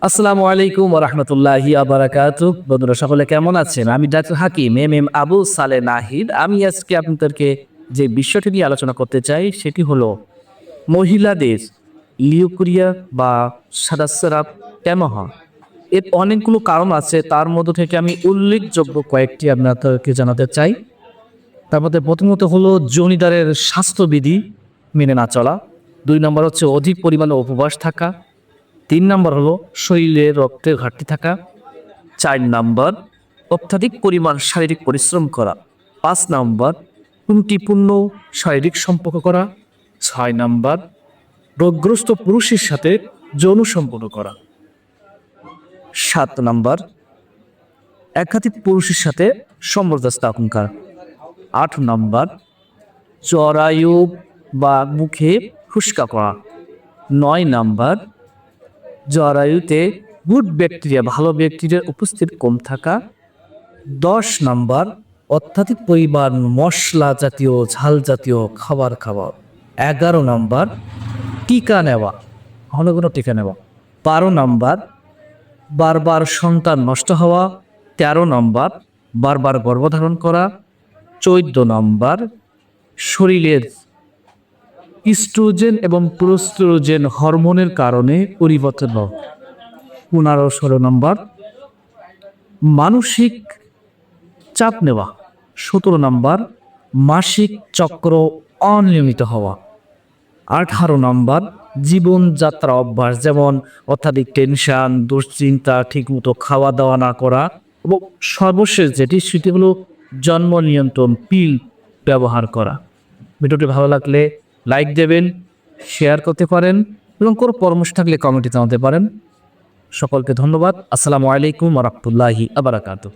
আসসালামু আলাইকুম ওয়া রাহমাতুল্লাহি ওয়া বারাকাতুহু। বন্ধুরা সকলে কেমন আছেন? আমি ডাক্তার হাকিম এম আবু সালে নাহিদ। আমি আজকে আপনাদেরকে যে বিষয়টি নিয়ে আলোচনা করতে চাই সেটি হলো মহিলাদের লিউকোরিয়া বা সাদাস্রাব কেন হয়? এর অনেকগুলো কারণ আছে, তার মধ্য থেকে আমি উল্লেখযোগ্য কয়েকটি আপনাদেরকে জানাতে চাই। তার মধ্যে প্রথমত হলো জনিদারের স্বাস্থ্যবিধি মেনে না চলা। ২ নম্বর হচ্ছে অধিক পরিমাণে উপবাস থাকা। ৩ নাম্বার হলো শরীরে রক্তের ঘাটতি থাকা। ৪ নাম্বার অত্যাধিক পরিমাণ শারীরিক পরিশ্রম করা। ৫ নাম্বার ত্রুটিপূর্ণ শারীরিক সম্পর্ক করা। ৬ নাম্বার রোগগ্রস্ত পুরুষের সাথে যৌন সম্পর্ক করা। ৭ নাম্বার একাধিক পুরুষের সাথে সম্পর্ক স্থাপন করা। ৮ নাম্বার জরায়ু বা মুখে ফুসকা করা। ৯ নাম্বার জরায়ুতে গুড ব্যাকটেরিয়া ভালো ব্যাকটেরিয়ার উপস্থিতি কম থাকা। ১০ নাম্বার অত্যাধিক পরিমাণ মশলা জাতীয় ঝাল জাতীয় খাবার খাওয়া। ১১ নাম্বার টিকা নেওয়া, ঘন ঘন টিকা নেওয়া। ১২ নাম্বার বারবার সন্তান নষ্ট হওয়া। ১৩ নাম্বার বারবার গর্ভধারণ করা। ১৪ নাম্বার শরীরের ইস্ট্রোজেন এবং প্রোস্টেরোজেন হরমোনের কারণে পরিবর্তন হয়। ১৫-১৬ নম্বর মানসিক চাপ নেওয়া। ১৭ নম্বর মাসিক চক্র অনিয়মিত হওয়া। ১৮ নম্বর জীবনযাত্রা অভ্যাস, যেমন অত্যাধিক টেনশন, দুশ্চিন্তা, ঠিকমতো খাওয়া দাওয়া না করা এবং সর্বশেষ যেটি সেটি হলো জন্ম নিয়ন্ত্রণ পিল ব্যবহার করা। ভিডিওটি ভালো লাগলে লাইক দেবেন, শেয়ার করতে পারেন এবং কোনো পরামর্শ থাকলে কমেন্টে জানাতে পারেন। সকলকে ধন্যবাদ। আসসালামু আলাইকুম ওয়া রাহমাতুল্লাহি ওয়া বারাকাতুহু।